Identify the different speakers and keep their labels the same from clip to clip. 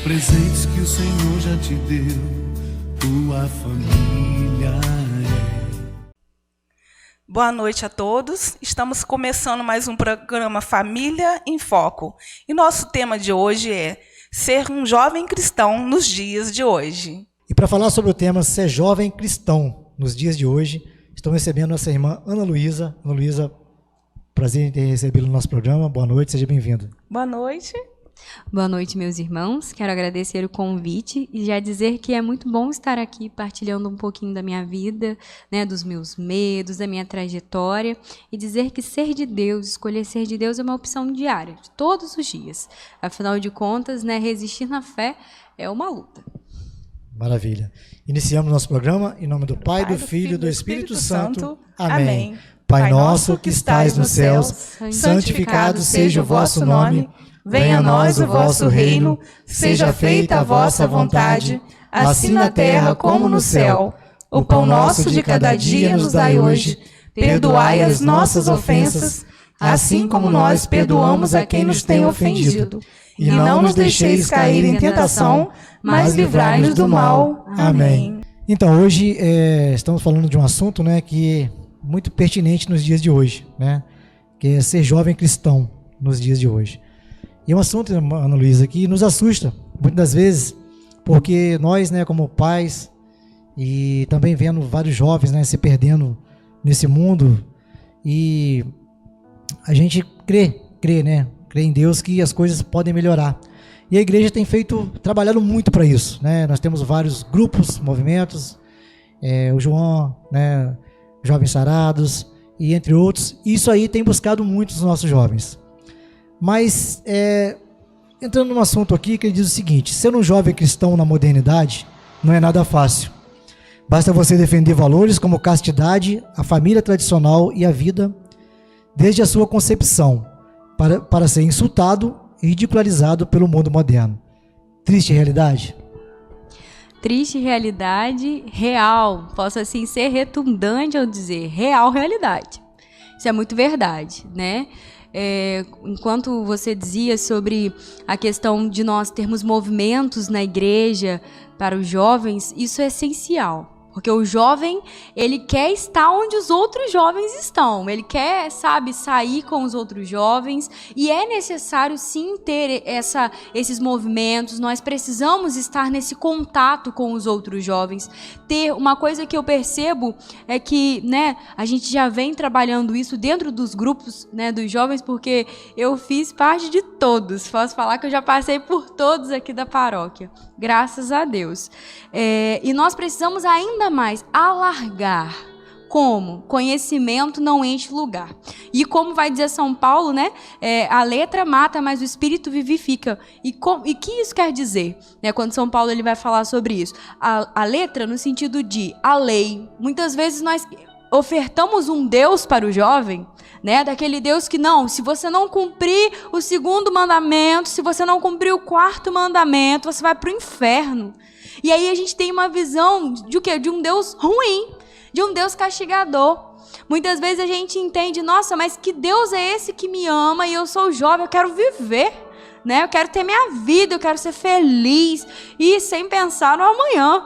Speaker 1: presentes que o Senhor já te deu, tua família é.
Speaker 2: Boa noite a todos. Estamos começando mais um programa Família em Foco. E nosso tema de hoje é ser um jovem cristão nos dias de hoje.
Speaker 3: E para falar sobre o tema ser jovem cristão nos dias de hoje, estou recebendo nossa irmã Ana Luísa. Ana Luísa, prazer em ter recebido no nosso programa. Boa noite, seja bem-vinda.
Speaker 2: Boa noite.
Speaker 4: Boa noite, meus irmãos. Quero agradecer o convite e já dizer que é muito bom estar aqui partilhando um pouquinho da minha vida, né, dos meus medos, da minha trajetória, e dizer que ser de Deus, escolher ser de Deus é uma opção diária, de todos os dias. Afinal de contas, né, resistir na fé é uma luta.
Speaker 3: Maravilha. Iniciamos nosso programa em nome do Pai, do Filho e do Espírito Santo. Amém. Pai nosso que estais nos céus, santificado seja o vosso nome. Venha a nós o vosso reino, seja feita a vossa vontade, assim na terra como no céu. O pão nosso de cada dia nos dai hoje. Perdoai as nossas ofensas, assim como nós perdoamos a quem nos tem ofendido. E não nos deixeis cair em tentação, mas livrai-nos do mal. Amém. Então, hoje estamos falando de um assunto, né, que é muito pertinente nos dias de hoje, né, que é ser jovem cristão nos dias de hoje. E é um assunto, Ana Luísa, que nos assusta muitas das vezes, porque nós, né, como pais, e também vendo vários jovens, né, se perdendo nesse mundo, e a gente crê em Deus que as coisas podem melhorar. E a igreja tem trabalhado muito para isso, né? Nós temos vários grupos, movimentos, o João, né, Jovens Sarados, e entre outros. E isso aí tem buscado muito os nossos jovens. Mas, entrando num assunto aqui que ele diz o seguinte: ser um jovem cristão na modernidade não é nada fácil. Basta você defender valores como castidade, a família tradicional e a vida desde a sua concepção, para ser insultado e ridicularizado pelo mundo moderno. Triste realidade?
Speaker 4: Triste realidade, real. Posso assim ser redundante ao dizer real realidade. Isso é muito verdade, né? Enquanto você dizia sobre a questão de nós termos movimentos na igreja para os jovens, isso é essencial. Porque o jovem, ele quer estar onde os outros jovens estão. Ele quer, sair com os outros jovens. E é necessário, sim, ter esses movimentos. Nós precisamos estar nesse contato com os outros jovens. Ter uma coisa que eu percebo é que, né, a gente já vem trabalhando isso dentro dos grupos, né, dos jovens, porque eu fiz parte de todos. Posso falar que eu já passei por todos aqui da paróquia. Graças a Deus. E nós precisamos ainda mais alargar. Como? Conhecimento não enche lugar. E como vai dizer São Paulo, né? A letra mata, mas o espírito vivifica. E que isso quer dizer? Né? Quando São Paulo ele vai falar sobre isso. A letra no sentido de a lei. Muitas vezes nós ofertamos um Deus para o jovem, né? Daquele Deus que não, se você não cumprir o 2º mandamento, se você não cumprir o 4º mandamento, você vai para o inferno. E aí a gente tem uma visão de o quê? De um Deus ruim, de um Deus castigador. Muitas vezes a gente entende, nossa, mas que Deus é esse que me ama e eu sou jovem, eu quero viver, né? Eu quero ter minha vida, eu quero ser feliz e sem pensar no amanhã,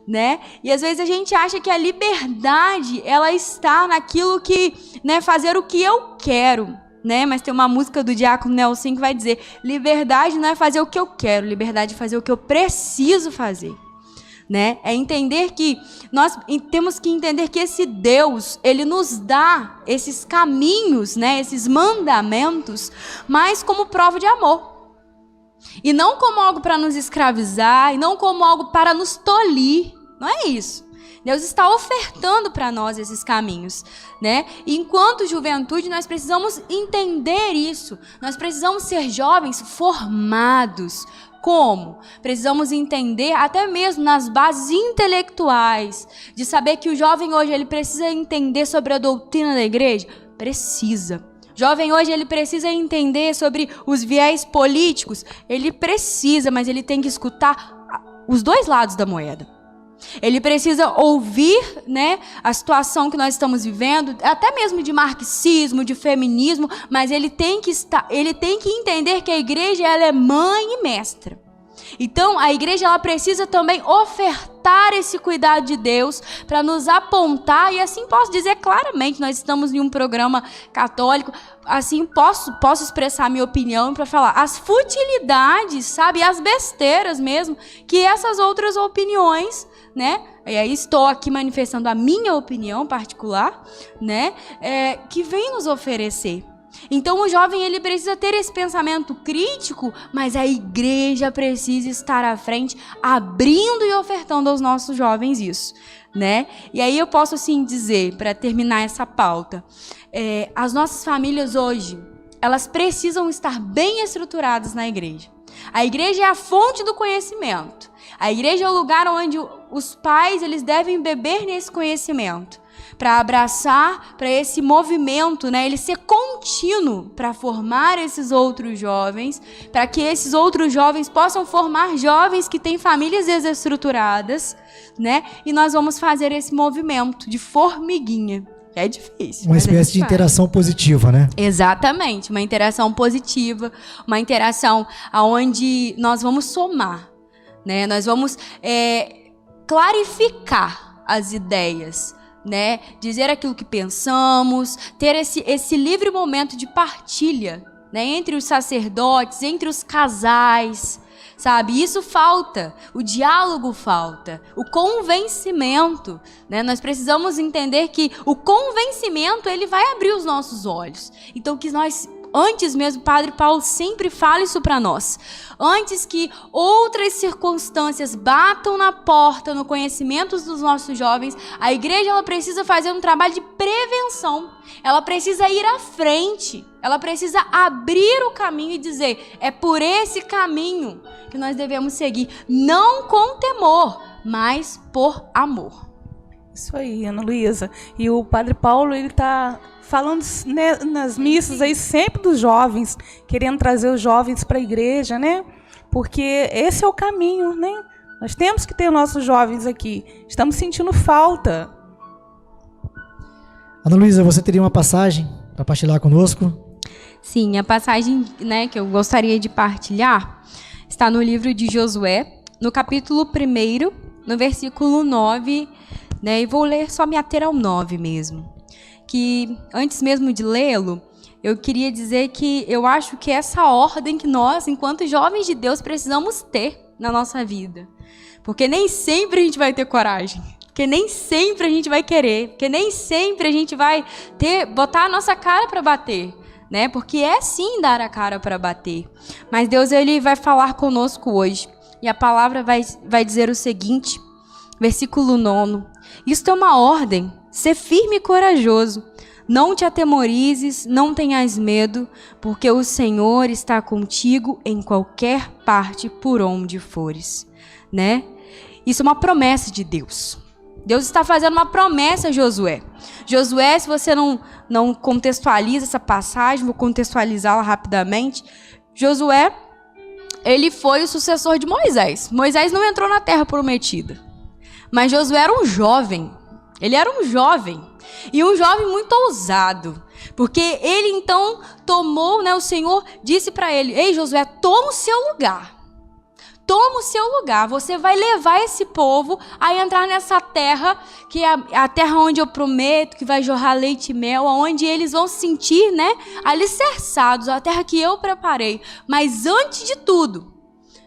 Speaker 4: né? E às vezes a gente acha que a liberdade, ela está naquilo que, né, fazer o que eu quero, né? Mas tem uma música do Diácono Nelson que vai dizer: liberdade não é fazer o que eu quero, liberdade é fazer o que eu preciso fazer, né? É entender que nós temos que entender que esse Deus, ele nos dá esses caminhos, né, esses mandamentos, mas como prova de amor. E não como algo para nos escravizar, e não como algo para nos tolir. Não é isso. Deus está ofertando para nós esses caminhos, né? E enquanto juventude, nós precisamos entender isso. Nós precisamos ser jovens formados. Como? Precisamos entender até mesmo nas bases intelectuais, de saber que o jovem hoje ele precisa entender sobre a doutrina da igreja? Precisa. Jovem hoje ele precisa entender sobre os viés políticos? Ele precisa, mas ele tem que escutar os dois lados da moeda. Ele precisa ouvir, né, a situação que nós estamos vivendo, até mesmo de marxismo, de feminismo, mas ele tem que entender que a igreja ela é mãe e mestra. Então, a igreja ela precisa também ofertar esse cuidado de Deus para nos apontar, e assim posso dizer claramente, nós estamos em um programa católico, assim posso expressar minha opinião para falar as futilidades, sabe, as besteiras mesmo, que essas outras opiniões, né, e aí estou aqui manifestando a minha opinião particular, né, que vem nos oferecer. Então o jovem ele precisa ter esse pensamento crítico, mas a igreja precisa estar à frente, abrindo e ofertando aos nossos jovens isso, né? E aí eu posso assim dizer, para terminar essa pauta, as nossas famílias hoje, elas precisam estar bem estruturadas na igreja. A igreja é a fonte do conhecimento. A igreja é o lugar onde os pais eles devem beber nesse conhecimento, para abraçar, para esse movimento, né, ele ser contínuo para formar esses outros jovens, para que esses outros jovens possam formar jovens que têm famílias desestruturadas, né, e nós vamos fazer esse movimento de formiguinha. É difícil.
Speaker 3: Uma espécie de interação positiva, né?
Speaker 4: Exatamente, uma interação positiva, uma interação onde nós vamos somar, né, nós vamos clarificar as ideias, né, dizer aquilo que pensamos, ter esse livre momento de partilha, né, entre os sacerdotes, entre os casais, sabe? Isso falta, o diálogo falta, o convencimento, né? Nós precisamos entender que o convencimento ele vai abrir os nossos olhos. Então que nós antes mesmo, Padre Paulo sempre fala isso para nós. Antes que outras circunstâncias batam na porta, no conhecimento dos nossos jovens, a igreja ela precisa fazer um trabalho de prevenção. Ela precisa ir à frente. Ela precisa abrir o caminho e dizer, é por esse caminho que nós devemos seguir. Não com temor, mas por amor.
Speaker 2: Isso aí, Ana Luísa. E o Padre Paulo, ele está falando, né, nas missas aí sempre dos jovens, querendo trazer os jovens para a igreja, né? Porque esse é o caminho, né? Nós temos que ter nossos jovens aqui. Estamos sentindo falta.
Speaker 3: Ana Luísa, você teria uma passagem para partilhar conosco?
Speaker 4: Sim, a passagem, né, que eu gostaria de partilhar está no livro de Josué, no capítulo 1, no versículo 9, né, e vou ler só me ater ao 9 mesmo. Que antes mesmo de lê-lo, eu queria dizer que eu acho que essa ordem que nós, enquanto jovens de Deus, precisamos ter na nossa vida. Porque nem sempre a gente vai ter coragem, porque nem sempre a gente vai querer, porque nem sempre a gente vai botar a nossa cara para bater, né? Porque é sim dar a cara para bater. Mas Deus ele vai falar conosco hoje. E a palavra vai dizer o seguinte, versículo 9. Isto é uma ordem, ser firme e corajoso. Não te atemorizes, não tenhas medo, porque o Senhor está contigo em qualquer parte por onde fores, né? Isso é uma promessa de Deus. Deus está fazendo uma promessa a Josué. Josué, se você não contextualiza essa passagem, vou contextualizá-la rapidamente. Josué, ele foi o sucessor de Moisés. Moisés não entrou na terra prometida. Mas Josué era um jovem. Ele era um jovem. E um jovem muito ousado. Porque ele então tomou, né, o Senhor disse para ele, ei Josué, toma o seu lugar. Toma o seu lugar, você vai levar esse povo a entrar nessa terra, que é a terra onde eu prometo, que vai jorrar leite e mel, onde eles vão se sentir, né, alicerçados, a terra que eu preparei. Mas antes de tudo,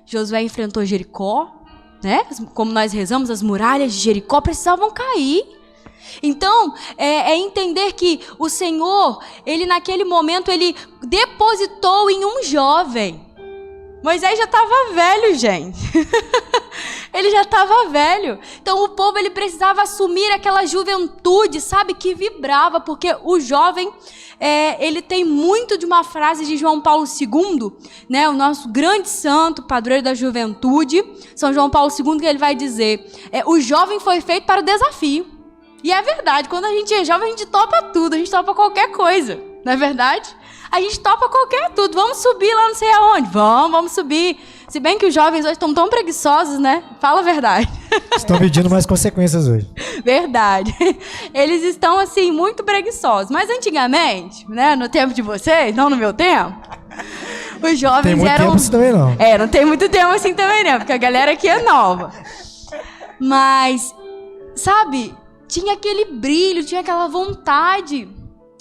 Speaker 4: Josué enfrentou Jericó, né, como nós rezamos, as muralhas de Jericó precisavam cair. Então, é entender que o Senhor, ele naquele momento, ele depositou em um jovem. Moisés já estava velho, gente. Ele já estava velho. Então o povo ele precisava assumir aquela juventude, sabe, que vibrava, porque o jovem, ele tem muito de uma frase de João Paulo II, né, o nosso grande santo, padroeiro da juventude, São João Paulo II, que ele vai dizer, o jovem foi feito para o desafio. E é verdade, quando a gente é jovem, a gente topa tudo, a gente topa qualquer coisa, não é verdade? A gente topa qualquer tudo. Vamos subir lá não sei aonde. Vamos subir. Se bem que os jovens hoje estão tão preguiçosos, né? Fala a verdade.
Speaker 3: Estão pedindo mais consequências hoje.
Speaker 4: Verdade. Eles estão, assim, muito preguiçosos. Mas antigamente, né? No tempo de vocês, não no meu tempo. Os jovens
Speaker 3: tem muito
Speaker 4: eram...
Speaker 3: tempo assim também não.
Speaker 4: Não tem muito tempo assim também não, porque a galera aqui é nova. Mas, sabe, tinha aquele brilho, tinha aquela vontade.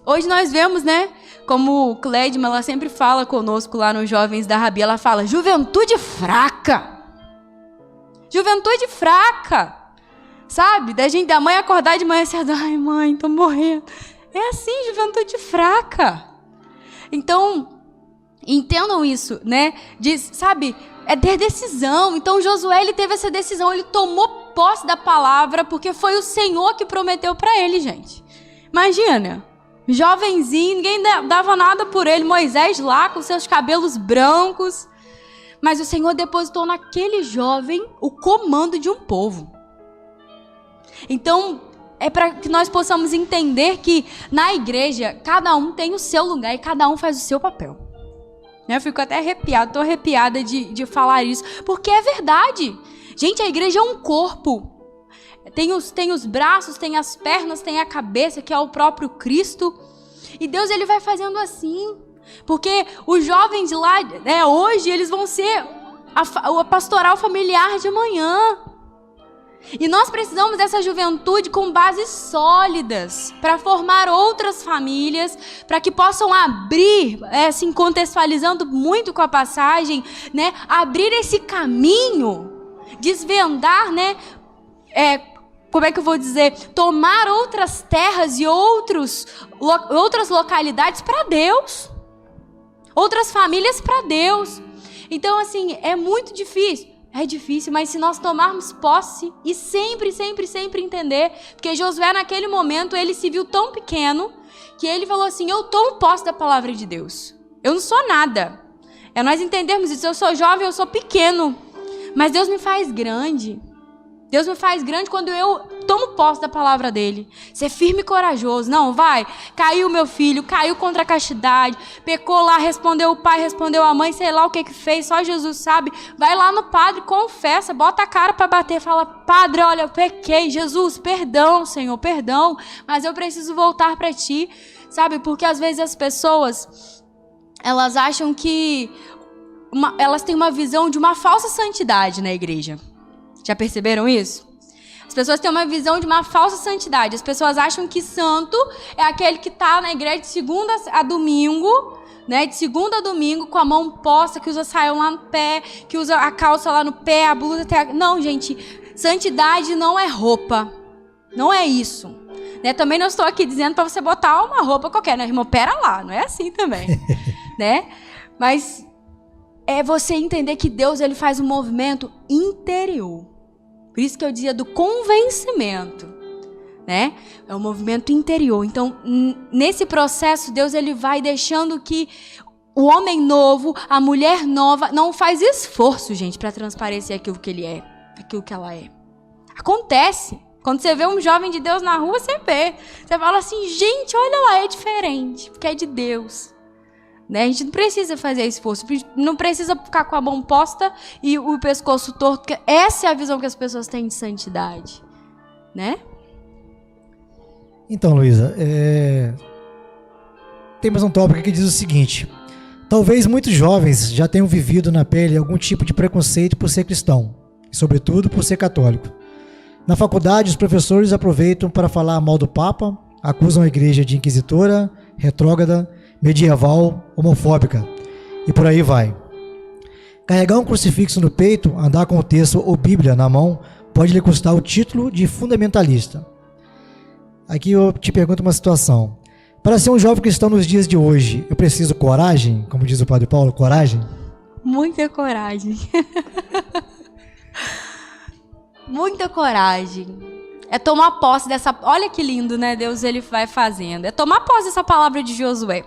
Speaker 4: Hoje nós vemos, né, como o Clédima, ela sempre fala conosco lá nos Jovens da Rabi, ela fala, juventude fraca. Juventude fraca. Sabe, da mãe acordar de manhã cedo, ai mãe, tô morrendo. É assim, juventude fraca. Então, entendam isso, né? Sabe, é ter decisão. Então, Josué, ele teve essa decisão, ele tomou posse da palavra, porque foi o Senhor que prometeu para ele, gente. Imagina, jovenzinho, ninguém dava nada por ele, Moisés lá com seus cabelos brancos, mas o Senhor depositou naquele jovem o comando de um povo. Então, é para que nós possamos entender que na igreja, cada um tem o seu lugar e cada um faz o seu papel. Eu fico até arrepiada, estou arrepiada de falar isso, porque é verdade. Gente, a igreja é um corpo. Tem os braços, tem as pernas, tem a cabeça, que é o próprio Cristo. E Deus, ele vai fazendo assim. Porque os jovens de lá, hoje, eles vão ser a pastoral familiar de amanhã. E nós precisamos dessa juventude com bases sólidas para formar outras famílias, para que possam abrir, assim, contextualizando muito com a passagem, né, abrir esse caminho, desvendar, né, como é que eu vou dizer, tomar outras terras e outras localidades para Deus, outras famílias para Deus. Então, assim, é muito difícil. É difícil, mas se nós tomarmos posse e sempre entender, porque Josué naquele momento, ele se viu tão pequeno, que ele falou assim, eu tomo posse da palavra de Deus. Eu não sou nada. É nós entendermos isso, eu sou jovem, eu sou pequeno, mas Deus me faz grande. Deus me faz grande quando eu tomo posse da palavra dele. Ser firme e corajoso. Não, vai. Caiu meu filho, caiu contra a castidade, pecou lá, respondeu o pai, respondeu a mãe, sei lá o que fez, só Jesus sabe. Vai lá no padre, confessa, bota a cara para bater, fala, padre, olha, eu pequei, Jesus, perdão, Senhor, perdão, mas eu preciso voltar para ti, sabe? Porque às vezes as pessoas, elas acham que elas têm uma visão de uma falsa santidade na igreja. Já perceberam isso? As pessoas têm uma visão de uma falsa santidade. As pessoas acham que santo é aquele que está na igreja de segunda a domingo, né? De segunda a domingo, com a mão posta, que usa saião lá no pé, que usa a calça lá no pé, a blusa até... Não, gente, santidade não é roupa. Não é isso. Né? Também não estou aqui dizendo para você botar uma roupa qualquer, né, irmão? Pera lá, não é assim também. Né? Mas é você entender que Deus, ele faz um movimento interior. Por isso que eu dizia do convencimento, né? É um movimento interior. Então, nesse processo, Deus, ele vai deixando que o homem novo, a mulher nova, não faz esforço, gente, para transparecer aquilo que ele é, aquilo que ela é. Acontece. Quando você vê um jovem de Deus na rua, você vê. Você fala assim, gente, olha lá, é diferente, porque é de Deus. Né? A gente não precisa fazer esforço, não precisa ficar com a mão posta e o pescoço torto, porque essa é a visão que as pessoas têm de santidade, né?
Speaker 3: Então, Luísa, tem mais um tópico que diz o seguinte: talvez muitos jovens já tenham vivido na pele algum tipo de preconceito por ser cristão, e sobretudo por ser católico. Na faculdade, os professores aproveitam para falar mal do Papa, acusam a igreja de inquisitora, retrógrada, medieval, homofóbica, e por aí vai. Carregar um crucifixo no peito, andar com o texto ou Bíblia na mão, pode lhe custar o título de fundamentalista. Aqui eu te pergunto uma situação. Para ser um jovem cristão nos dias de hoje, eu preciso coragem? Como diz o Padre Paulo, coragem?
Speaker 4: Muita coragem. Muita coragem. É tomar posse dessa... Olha que lindo, né? Deus, ele vai fazendo. É tomar posse dessa palavra de Josué.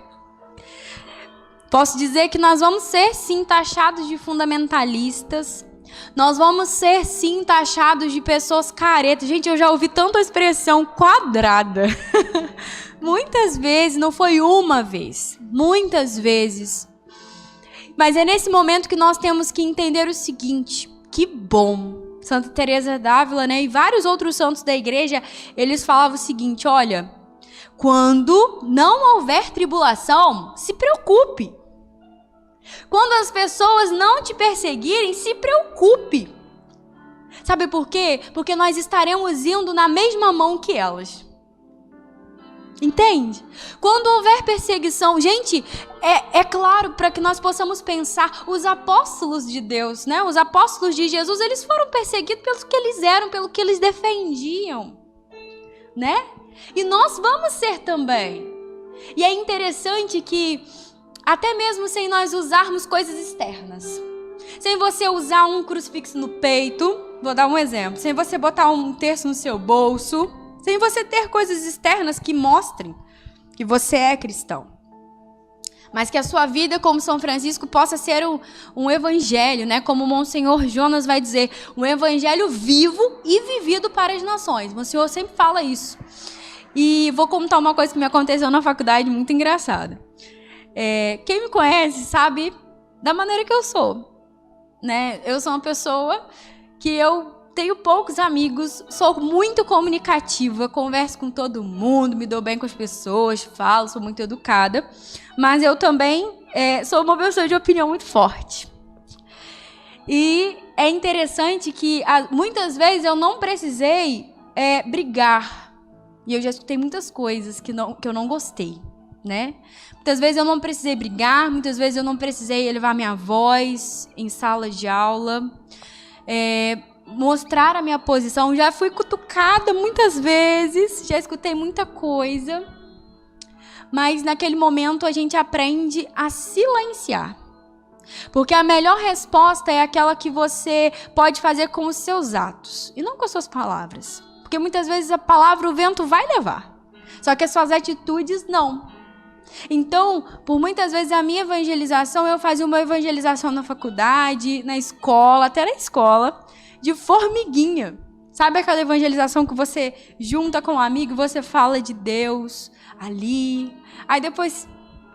Speaker 4: Posso dizer que nós vamos ser, sim, taxados de fundamentalistas. Nós vamos ser, sim, taxados de pessoas caretas. Gente, eu já ouvi tanta expressão quadrada. Muitas vezes, não foi uma vez. Muitas vezes. Mas é nesse momento que nós temos que entender o seguinte. Que bom. Santa Teresa d'Ávila, né, e vários outros santos da igreja, eles falavam o seguinte, olha, quando não houver tribulação, se preocupe. Quando as pessoas não te perseguirem, se preocupe. Sabe por quê? Porque nós estaremos indo na mesma mão que elas. Entende? Quando houver perseguição, gente, é claro, para que nós possamos pensar, os apóstolos de Deus, né? Os apóstolos de Jesus, eles foram perseguidos pelo que eles eram, pelo que eles defendiam, né? E nós vamos ser também. E é interessante que, até mesmo sem nós usarmos coisas externas, sem você usar um crucifixo no peito, vou dar um exemplo, sem você botar um terço no seu bolso, sem você ter coisas externas que mostrem que você é cristão. Mas que a sua vida, como São Francisco, possa ser um evangelho, né? Como o Monsenhor Jonas vai dizer, um evangelho vivo e vivido para as nações. O Monsenhor sempre fala isso. E vou contar uma coisa que me aconteceu na faculdade, muito engraçada. Quem me conhece sabe da maneira que eu sou, né? Eu sou uma pessoa que eu tenho poucos amigos, sou muito comunicativa, converso com todo mundo, me dou bem com as pessoas, falo, sou muito educada, mas eu também sou uma pessoa de opinião muito forte. E é interessante que muitas vezes eu não precisei brigar, e eu já escutei muitas coisas que eu não gostei, né? Muitas vezes eu não precisei brigar, muitas vezes eu não precisei elevar minha voz em sala de aula, mostrar a minha posição. Já fui cutucada muitas vezes, já escutei muita coisa, mas naquele momento a gente aprende a silenciar, porque a melhor resposta é aquela que você pode fazer com os seus atos e não com as suas palavras, porque muitas vezes a palavra o vento vai levar, só que as suas atitudes não. Então, por muitas vezes a minha evangelização, eu fazia uma evangelização na faculdade, na escola, até na escola, de formiguinha. Sabe aquela evangelização que você junta com um amigo e você fala de Deus ali? Aí depois,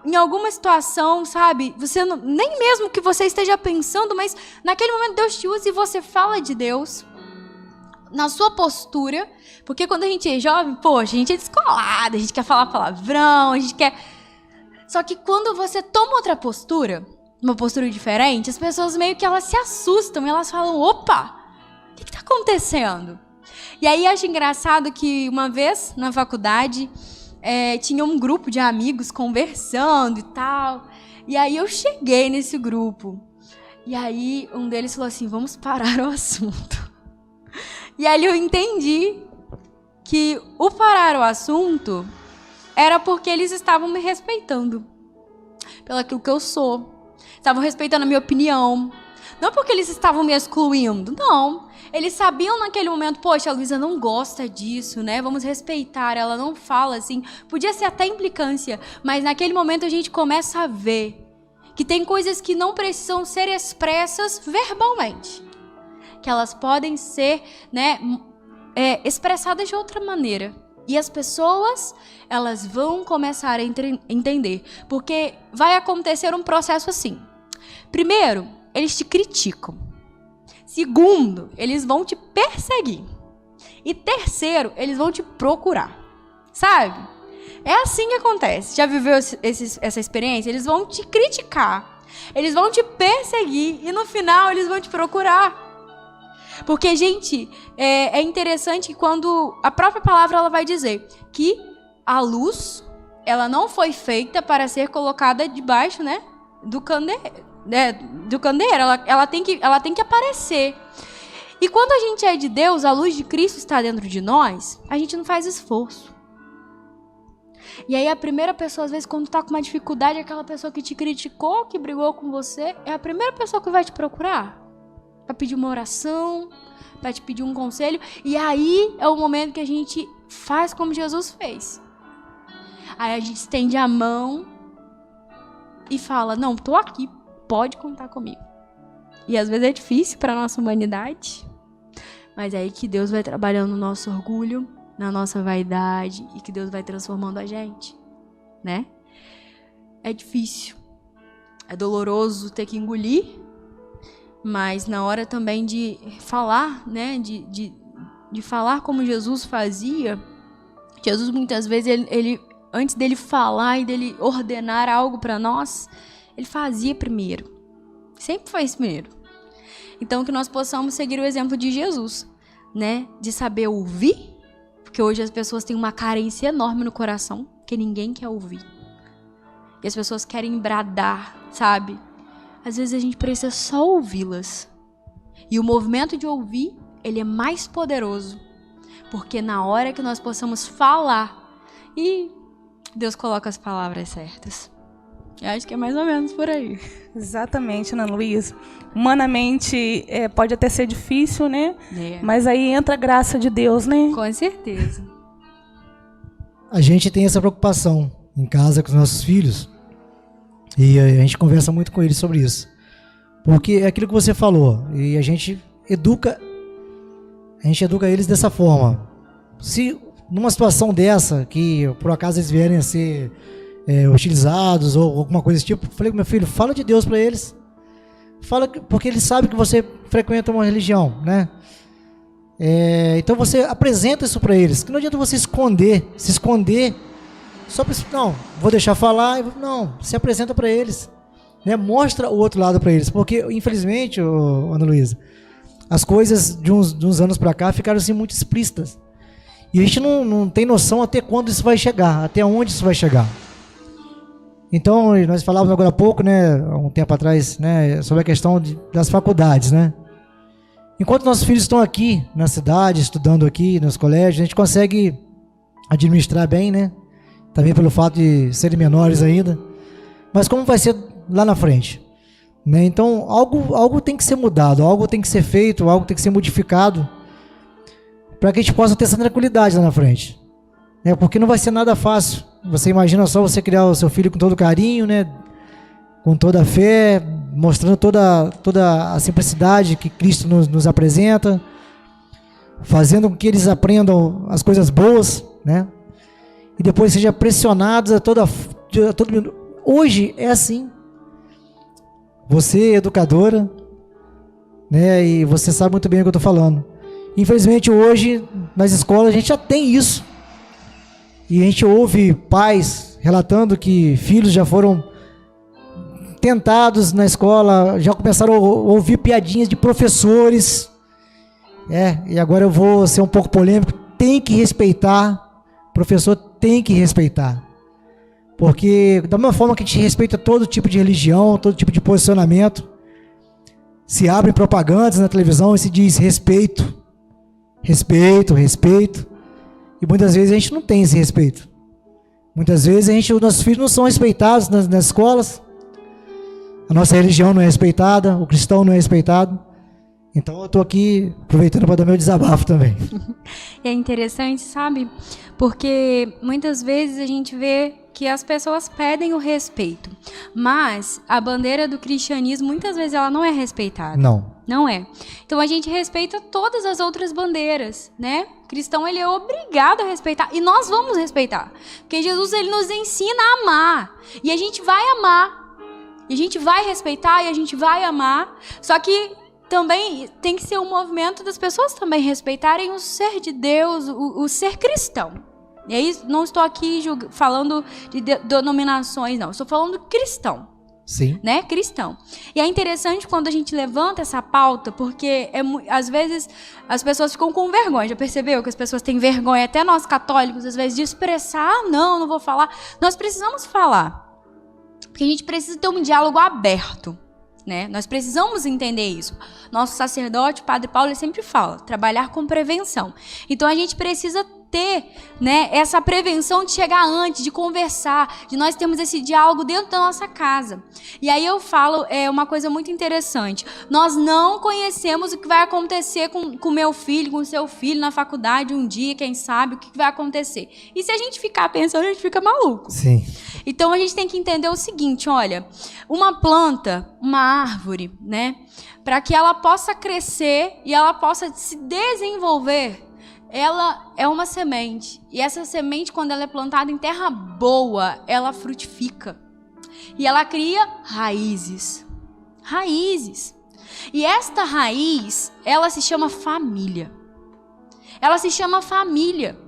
Speaker 4: em alguma situação, sabe? Você não, nem mesmo que você esteja pensando, mas naquele momento Deus te usa e você fala de Deus na sua postura. Porque quando a gente é jovem, poxa, a gente é descolada, a gente quer falar palavrão, a gente quer... Só que quando você toma outra postura, uma postura diferente, as pessoas meio que elas se assustam, elas falam, opa, o que está acontecendo? E aí acho engraçado que uma vez na faculdade tinha um grupo de amigos conversando e tal, e aí eu cheguei nesse grupo, e aí um deles falou assim, vamos parar o assunto. E aí eu entendi que o parar o assunto era porque eles estavam me respeitando pelo aquilo que eu sou. Estavam respeitando a minha opinião. Não porque eles estavam me excluindo, não. Eles sabiam naquele momento, poxa, a Luísa não gosta disso, né? Vamos respeitar, ela não fala assim. Podia ser até implicância, mas naquele momento a gente começa a ver que tem coisas que não precisam ser expressas verbalmente. Que elas podem ser, né, expressadas de outra maneira. E as pessoas, elas vão começar a entender. Porque vai acontecer um processo assim. Primeiro, eles te criticam. Segundo, eles vão te perseguir. E terceiro, eles vão te procurar. Sabe? É assim que acontece. Já viveu essa experiência? Eles vão te criticar. Eles vão te perseguir. E no final, eles vão te procurar. Porque, gente, é interessante que quando a própria palavra ela vai dizer que a luz, ela não foi feita para ser colocada debaixo, né, do candeeiro. Ela tem que aparecer. E quando a gente é de Deus, a luz de Cristo está dentro de nós, a gente não faz esforço. E aí a primeira pessoa, às vezes, quando está com uma dificuldade, aquela pessoa que te criticou, que brigou com você, é a primeira pessoa que vai te procurar. Para pedir uma oração, para te pedir um conselho. E aí é o momento que a gente faz como Jesus fez. Aí a gente estende a mão e fala, não, estou aqui, pode contar comigo. E às vezes é difícil para a nossa humanidade, mas é aí que Deus vai trabalhando no nosso orgulho, na nossa vaidade, e que Deus vai transformando a gente, né? É difícil, é doloroso ter que engolir, mas na hora também de falar, né, de falar como Jesus fazia, Jesus muitas vezes, ele antes dele falar e dele ordenar algo para nós, ele fazia primeiro. Sempre faz primeiro. Então, que nós possamos seguir o exemplo de Jesus, né? De saber ouvir, porque hoje as pessoas têm uma carência enorme no coração, que ninguém quer ouvir. E as pessoas querem bradar, sabe? Às vezes a gente precisa só ouvi-las. E o movimento de ouvir, ele é mais poderoso. Porque na hora que nós possamos falar, e Deus coloca as palavras certas. Eu acho que é mais ou menos por aí.
Speaker 2: Exatamente, Ana Luísa. Humanamente pode até ser difícil, né? Mas aí entra a graça de Deus, né?
Speaker 4: Com certeza.
Speaker 3: A gente tem essa preocupação em casa com os nossos filhos e a gente conversa muito com eles sobre isso. Porque é aquilo que você falou, e a gente educa eles dessa forma. Se numa situação dessa, que por acaso eles vierem a ser hostilizados ou alguma coisa desse tipo, eu falei, meu filho, fala de Deus para eles. Fala, porque eles sabem que você frequenta uma religião, né? Então você apresenta isso para eles, que não adianta você se esconder, só para não, vou deixar falar, não, se apresenta para eles, né? Mostra o outro lado para eles, porque infelizmente, Ana Luísa, as coisas de uns anos para cá ficaram assim muito explícitas, e a gente não tem noção até quando isso vai chegar, até onde isso vai chegar. Então, nós falávamos agora há pouco, né, há um tempo atrás, né, sobre a questão das faculdades, né? Enquanto nossos filhos estão aqui na cidade, estudando aqui nos colégios, a gente consegue administrar bem, né? Também pelo fato de serem menores ainda. Mas como vai ser lá na frente? Né? Então, algo tem que ser mudado, algo tem que ser feito, algo tem que ser modificado para que a gente possa ter essa tranquilidade lá na frente. Né? Porque não vai ser nada fácil. Você imagina só você criar o seu filho com todo carinho, né? Com toda a fé, mostrando toda a simplicidade que Cristo nos apresenta, fazendo com que eles aprendam as coisas boas, né? E depois sejam pressionados a todo minuto. Hoje é assim. Você é educadora, né? E você sabe muito bem o que eu estou falando. Infelizmente hoje nas escolas a gente já tem isso. E a gente ouve pais relatando que filhos já foram tentados na escola, já começaram a ouvir piadinhas de professores. E agora eu vou ser um pouco polêmico. Tem que respeitar. O professor tem que respeitar. Porque da mesma forma que a gente respeita todo tipo de religião, todo tipo de posicionamento, se abrem propagandas na televisão e se diz respeito. Respeito, respeito. E muitas vezes a gente não tem esse respeito. Muitas vezes os nossos filhos não são respeitados nas escolas. A nossa religião não é respeitada, o cristão não é respeitado. Então eu estou aqui aproveitando para dar meu desabafo também.
Speaker 4: É interessante, sabe? Porque muitas vezes a gente vê que as pessoas pedem o respeito, mas a bandeira do cristianismo muitas vezes ela não é respeitada. Não é. Então a gente respeita todas as outras bandeiras, né? O cristão ele é obrigado a respeitar e nós vamos respeitar, porque Jesus ele nos ensina a amar e a gente vai amar. E a gente vai respeitar e a gente vai amar. Só que também tem que ser um movimento das pessoas também respeitarem o ser de Deus, o ser cristão. E aí não estou aqui falando de denominações, não. Estou falando cristão.
Speaker 3: Sim.
Speaker 4: Né? Cristão. E é interessante quando a gente levanta essa pauta, porque às vezes as pessoas ficam com vergonha. Já percebeu que as pessoas têm vergonha, até nós católicos, às vezes, de expressar, não vou falar. Nós precisamos falar. Porque a gente precisa ter um diálogo aberto, né? Nós precisamos entender isso. Nosso sacerdote, Padre Paulo, ele sempre fala, trabalhar com prevenção. Então a gente precisa ter, né, essa prevenção de chegar antes, de conversar, de nós termos esse diálogo dentro da nossa casa. E aí eu falo uma coisa muito interessante. Nós não conhecemos o que vai acontecer com o meu filho, com o seu filho na faculdade um dia, quem sabe o que vai acontecer. E se a gente ficar pensando, a gente fica maluco.
Speaker 3: Sim.
Speaker 4: Então a gente tem que entender o seguinte, olha, uma planta, uma árvore, né, para que ela possa crescer e ela possa se desenvolver, ela é uma semente. E essa semente, quando ela é plantada em terra boa, ela frutifica. E ela cria raízes. Raízes. E esta raiz, ela se chama família. Ela se chama família.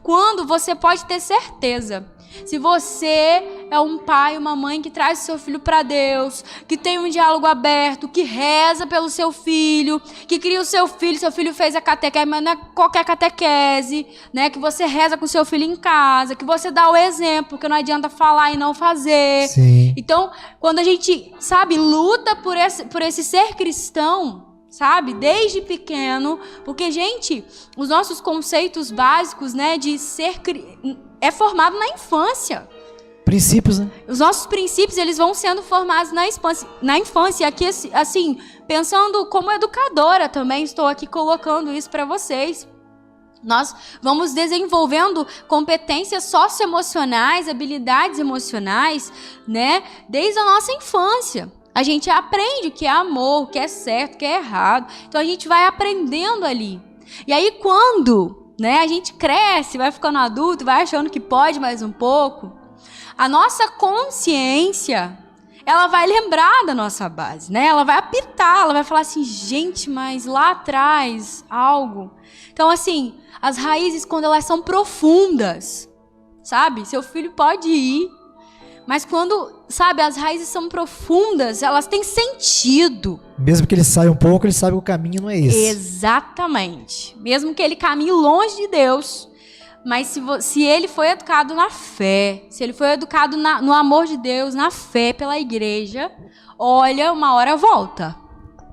Speaker 4: Quando você pode ter certeza, se você é um pai, uma mãe que traz o seu filho para Deus, que tem um diálogo aberto, que reza pelo seu filho, que cria o seu filho fez a catequese, mas não é qualquer catequese, né? Que você reza com o seu filho em casa, que você dá o exemplo, porque não adianta falar e não fazer.
Speaker 3: Sim.
Speaker 4: Então, quando a gente, sabe, luta por esse ser cristão, sabe, desde pequeno, porque, gente, os nossos conceitos básicos, né, de ser é formado na infância.
Speaker 3: Princípios, né?
Speaker 4: Os nossos princípios, eles vão sendo formados na infância. Aqui, assim, pensando como educadora também, estou aqui colocando isso para vocês. Nós vamos desenvolvendo competências socioemocionais, habilidades emocionais, né, desde a nossa infância. A gente aprende o que é amor, o que é certo, o que é errado. Então a gente vai aprendendo ali. E aí quando, né, a gente cresce, vai ficando adulto, vai achando que pode mais um pouco, a nossa consciência, ela vai lembrar da nossa base, né? Ela vai apitar, ela vai falar assim, gente, mas lá atrás algo. Então assim, as raízes quando elas são profundas, sabe? Seu filho pode ir, mas quando, sabe, as raízes são profundas, elas têm sentido.
Speaker 3: Mesmo que ele saia um pouco, ele sabe que o caminho não é esse.
Speaker 4: Exatamente. Mesmo que ele caminhe longe de Deus, mas se ele foi educado na fé, se ele foi educado no amor de Deus, na fé pela igreja, olha, uma hora volta,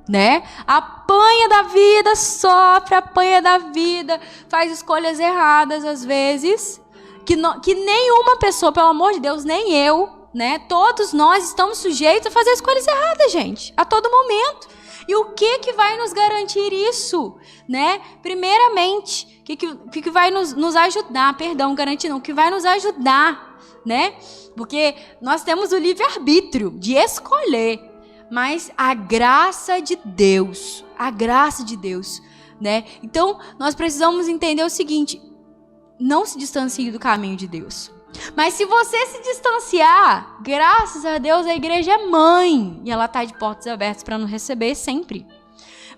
Speaker 4: né? Apanha da vida, sofre, apanha da vida, faz escolhas erradas às vezes, que nenhuma pessoa, pelo amor de Deus, nem eu, né? Todos nós estamos sujeitos a fazer escolhas erradas, gente, a todo momento. E o que vai nos garantir isso, né? Primeiramente, o que vai nos ajudar? Perdão, garantir não, o que vai nos ajudar, né? Porque nós temos o livre-arbítrio de escolher, mas a graça de Deus, né? Então, nós precisamos entender o seguinte: não se distancie do caminho de Deus. Mas se você se distanciar, graças a Deus, a igreja é mãe. E ela está de portas abertas para nos receber sempre.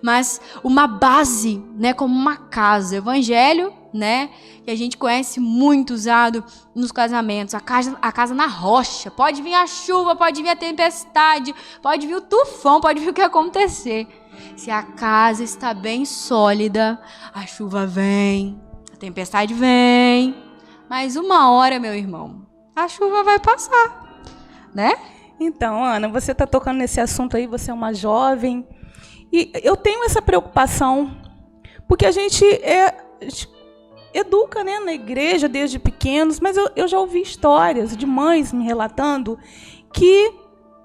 Speaker 4: Mas uma base, né, como uma casa. Evangelho, né, que a gente conhece muito usado nos casamentos. A casa na rocha. Pode vir a chuva, pode vir a tempestade, pode vir o tufão, pode vir o que acontecer. Se a casa está bem sólida, a chuva vem, a tempestade vem. Mas uma hora, meu irmão, a chuva vai passar, né?
Speaker 2: Então, Ana, você está tocando nesse assunto aí, você é uma jovem. E eu tenho essa preocupação, porque a gente educa, né, na igreja desde pequenos, mas eu já ouvi histórias de mães me relatando que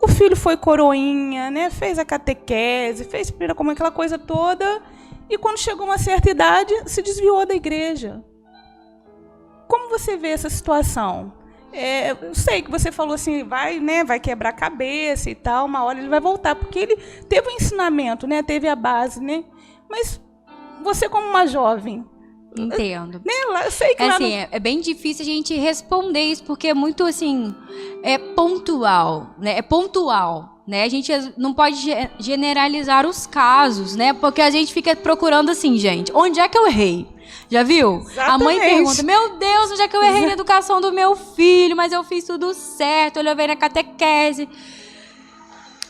Speaker 2: o filho foi coroinha, né, fez a catequese, fez primeira comunhão, aquela coisa toda, e quando chegou uma certa idade, se desviou da igreja. Como você vê essa situação? Eu sei que você falou assim, vai quebrar a cabeça e tal, uma hora ele vai voltar, porque ele teve o ensinamento, né, teve a base, né? Mas você como uma jovem...
Speaker 4: Entendo.
Speaker 2: Né, eu sei que
Speaker 4: assim, é bem difícil a gente responder isso, porque é muito assim, é pontual, né? Né? A gente não pode generalizar os casos, né? Porque a gente fica procurando assim, gente, onde é que eu errei? Já viu?
Speaker 2: Exatamente.
Speaker 4: A mãe pergunta, meu Deus, onde é que eu errei na educação do meu filho? Mas eu fiz tudo certo, eu levei na catequese.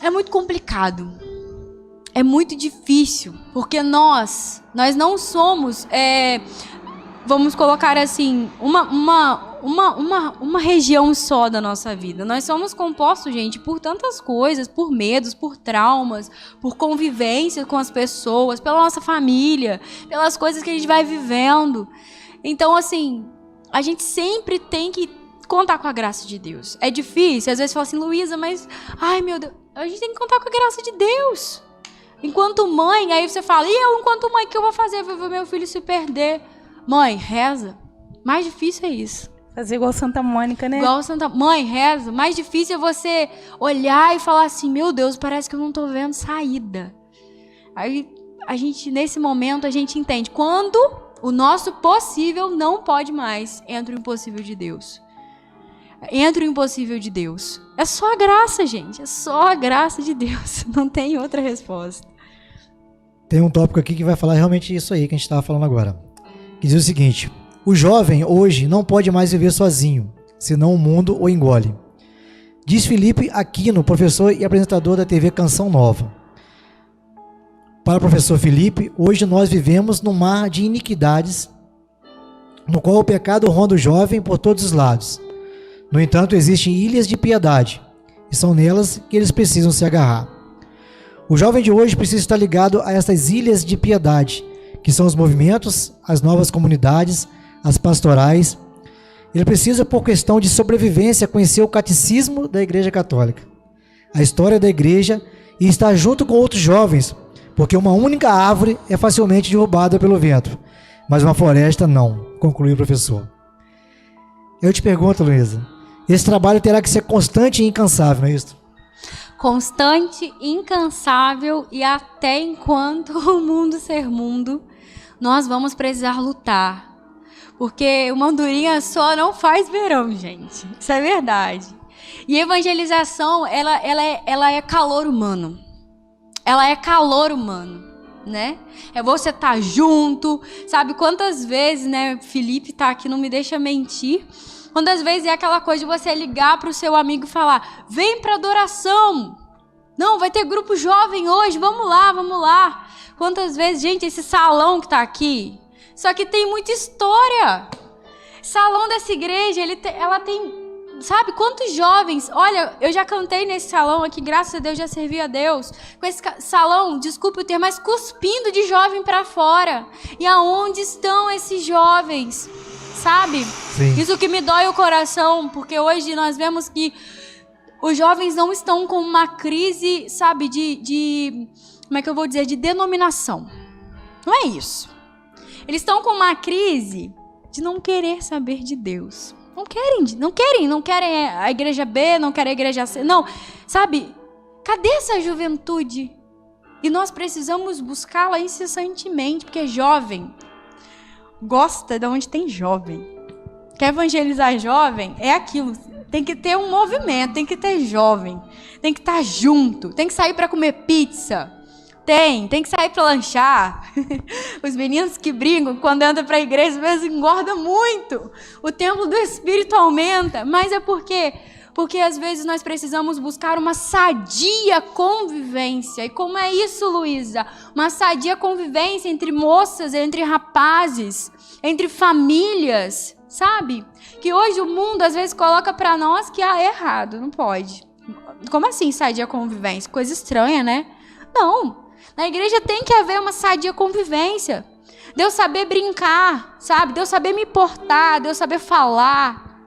Speaker 4: É muito complicado. É muito difícil. Porque nós não somos, vamos colocar assim, uma região só da nossa vida. Nós somos compostos, gente, por tantas coisas, por medos, por traumas, por convivência com as pessoas, pela nossa família, pelas coisas que a gente vai vivendo. Então, assim, a gente sempre tem que contar com a graça de Deus. É difícil, às vezes fala assim, Luísa, mas, ai meu Deus, a gente tem que contar com a graça de Deus. Enquanto mãe, aí você fala, e eu, enquanto mãe, o que eu vou fazer? Vou ver meu filho se perder. Mãe, reza. Mais difícil é isso.
Speaker 2: Fazer igual Santa Mônica, né?
Speaker 4: Igual Santa... Mãe, reza. Mais difícil é você olhar e falar assim, meu Deus, parece que eu não tô vendo saída. Aí, a gente, nesse momento, a gente entende. Quando o nosso possível não pode mais, entra o impossível de Deus. Entra o impossível de Deus. É só a graça, gente. É só a graça de Deus. Não tem outra resposta.
Speaker 3: Tem um tópico aqui que vai falar realmente isso aí que a gente estava falando agora. Que diz o seguinte: o jovem hoje não pode mais viver sozinho, senão o mundo o engole. Diz Felipe Aquino, professor e apresentador da TV Canção Nova. Para o professor Felipe, hoje nós vivemos num mar de iniquidades, no qual o pecado ronda o jovem por todos os lados. No entanto, existem ilhas de piedade, e são nelas que eles precisam se agarrar. O jovem de hoje precisa estar ligado a essas ilhas de piedade, que são os movimentos, as novas comunidades, as pastorais. Ele precisa, por questão de sobrevivência, conhecer o catecismo da Igreja Católica, a história da igreja e estar junto com outros jovens, porque uma única árvore é facilmente derrubada pelo vento, mas uma floresta não, concluiu o professor. Eu te pergunto, Luísa, esse trabalho terá que ser constante e incansável, não é isso?
Speaker 4: Constante, incansável e até enquanto o mundo ser mundo, nós vamos precisar lutar. Porque uma andorinha só não faz verão, gente. Isso é verdade. E evangelização, ela é calor humano. Ela é calor humano, né? É você estar junto, sabe? Quantas vezes, né? Felipe tá aqui, não me deixa mentir. Quantas vezes é aquela coisa de você ligar para o seu amigo e falar: vem para adoração. Não, vai ter grupo jovem hoje, vamos lá, vamos lá. Quantas vezes, gente, esse salão que tá aqui, só que tem muita história. Salão dessa igreja, ela tem, sabe, quantos jovens. Olha, eu já cantei nesse salão aqui, graças a Deus, já servi a Deus. Com esse salão, desculpe o termo, mas cuspindo de jovem para fora. E aonde estão esses jovens? Sabe? Sim. Isso que me dói o coração, porque hoje nós vemos que os jovens não estão com uma crise, sabe, de como é que eu vou dizer, de denominação. Não é isso. Eles estão com uma crise de não querer saber de Deus. Não querem a igreja B, não querem a igreja C. Não, sabe? Cadê essa juventude? E nós precisamos buscá-la incessantemente, porque jovem gosta de onde tem jovem. Quer evangelizar jovem? É aquilo. Tem que ter um movimento, tem que ter jovem. Tem que estar junto, tem que sair para comer pizza. Tem que sair para lanchar. Os meninos que brincam, quando andam para a igreja, às vezes engordam muito. O templo do Espírito aumenta. Mas é porque às vezes nós precisamos buscar uma sadia convivência. E como é isso, Luísa? Uma sadia convivência entre moças, entre rapazes, entre famílias, sabe? Que hoje o mundo às vezes coloca para nós que é errado, não pode. Como assim sadia convivência? Coisa estranha, né? Não. Na igreja tem que haver uma sadia convivência. Deus saber brincar, sabe? Deus saber me portar, Deus saber falar,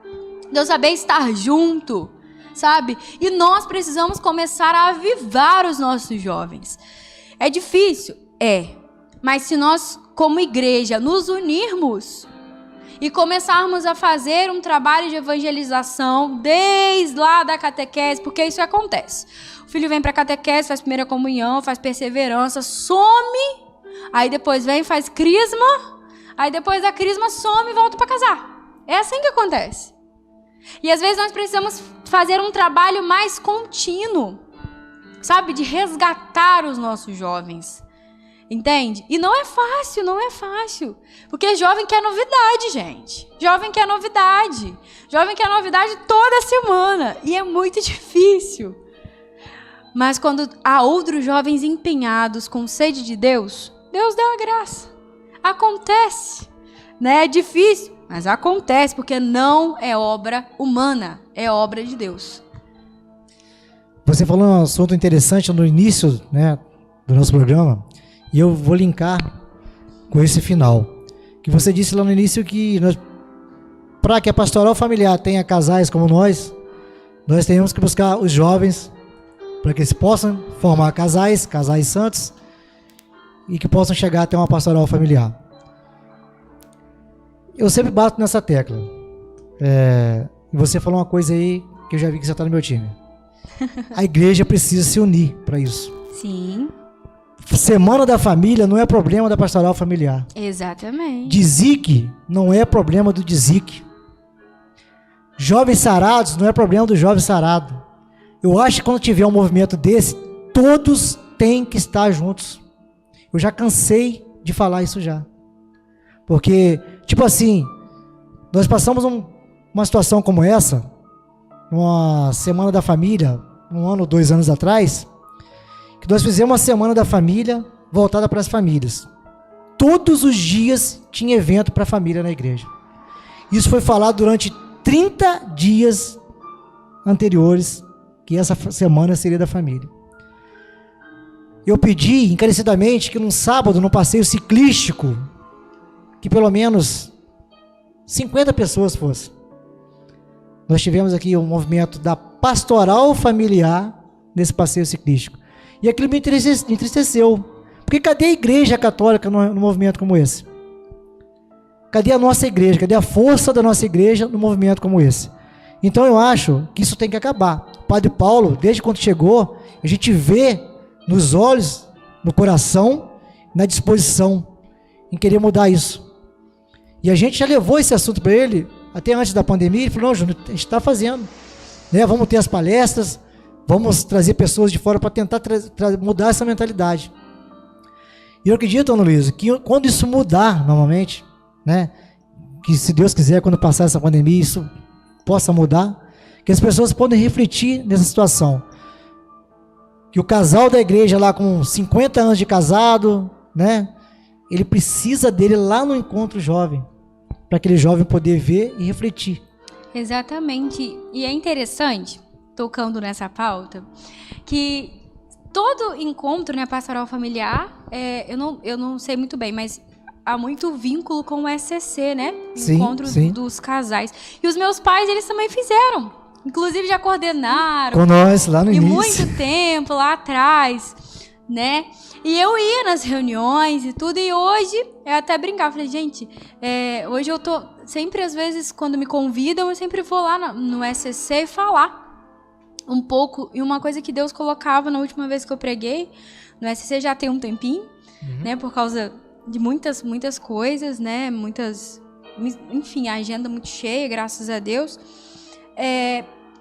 Speaker 4: Deus saber estar junto, sabe? E nós precisamos começar a avivar os nossos jovens. É difícil? É. Mas se nós, como igreja, nos unirmos e começarmos a fazer um trabalho de evangelização desde lá da catequese, porque isso acontece. O filho vem para a catequese, faz primeira comunhão, faz perseverança, some, aí depois vem, faz crisma, aí depois da crisma some e volta para casar. É assim que acontece. E às vezes nós precisamos fazer um trabalho mais contínuo, sabe? De resgatar os nossos jovens. Entende? E não é fácil, não é fácil. Porque jovem quer novidade, gente. Jovem quer novidade. Jovem quer novidade toda semana. E é muito difícil. Mas quando há outros jovens empenhados com sede de Deus, Deus dá a graça. Acontece. Né? É difícil, mas acontece, porque não é obra humana, é obra de Deus.
Speaker 3: Você falou um assunto interessante no início, né, do nosso programa, e eu vou linkar com esse final. Que você disse lá no início que para que a pastoral familiar tenha casais como nós temos que buscar os jovens para que eles possam formar casais santos e que possam chegar até uma pastoral familiar. Eu sempre bato nessa tecla. E você falou uma coisa aí que eu já vi que você está no meu time. A igreja precisa se unir para isso.
Speaker 4: Sim.
Speaker 3: Semana da família não é problema da pastoral familiar.
Speaker 4: Exatamente.
Speaker 3: Dizique não é problema do dizique. Jovens sarados não é problema do jovem sarado. Eu acho que quando tiver um movimento desse, todos têm que estar juntos. Eu já cansei de falar isso já. Porque, tipo assim, nós passamos uma situação como essa, numa Semana da Família, 1 ano, 2 anos atrás, que nós fizemos uma Semana da Família voltada para as famílias. Todos os dias tinha evento para a família na igreja. Isso foi falado durante 30 dias anteriores, que essa semana seria da família. Eu pedi encarecidamente que num sábado, num passeio ciclístico, que pelo menos 50 pessoas fossem. Nós tivemos aqui um movimento da pastoral familiar nesse passeio ciclístico. E aquilo me entristeceu. Porque cadê a igreja católica num movimento como esse? Cadê a nossa igreja? Cadê a força da nossa igreja num movimento como esse? Então eu acho que isso tem que acabar. O Padre Paulo, desde quando chegou, a gente vê nos olhos, no coração, na disposição em querer mudar isso. E a gente já levou esse assunto para ele, até antes da pandemia. Ele falou: não, Júnior, a gente está fazendo, né? Vamos ter as palestras, vamos trazer pessoas de fora para tentar mudar essa mentalidade. E eu acredito, Ana Luísa, que quando isso mudar normalmente, né, que se Deus quiser, quando passar essa pandemia, isso possa mudar, que as pessoas podem refletir nessa situação. Que o casal da igreja lá com 50 anos de casado, né, ele precisa dele lá no encontro jovem, para aquele jovem poder ver e refletir.
Speaker 4: Exatamente. E é interessante, tocando nessa pauta, que todo encontro, né, pastoral familiar, eu não sei muito bem, mas há muito vínculo com o SCC, né?
Speaker 3: Sim,
Speaker 4: encontro
Speaker 3: sim.
Speaker 4: dos casais. E os meus pais, eles também fizeram. Inclusive já coordenaram.
Speaker 3: Com nós, lá no
Speaker 4: e
Speaker 3: início.
Speaker 4: muito tempo, lá atrás, né? E eu ia nas reuniões e tudo, e hoje, eu até brincava, falei, gente, hoje eu tô, sempre às vezes, quando me convidam, eu sempre vou lá no SCC e falar um pouco, e uma coisa que Deus colocava na última vez que eu preguei, no SCC já tem um tempinho, né, por causa de muitas coisas, né, enfim, a agenda muito cheia, graças a Deus,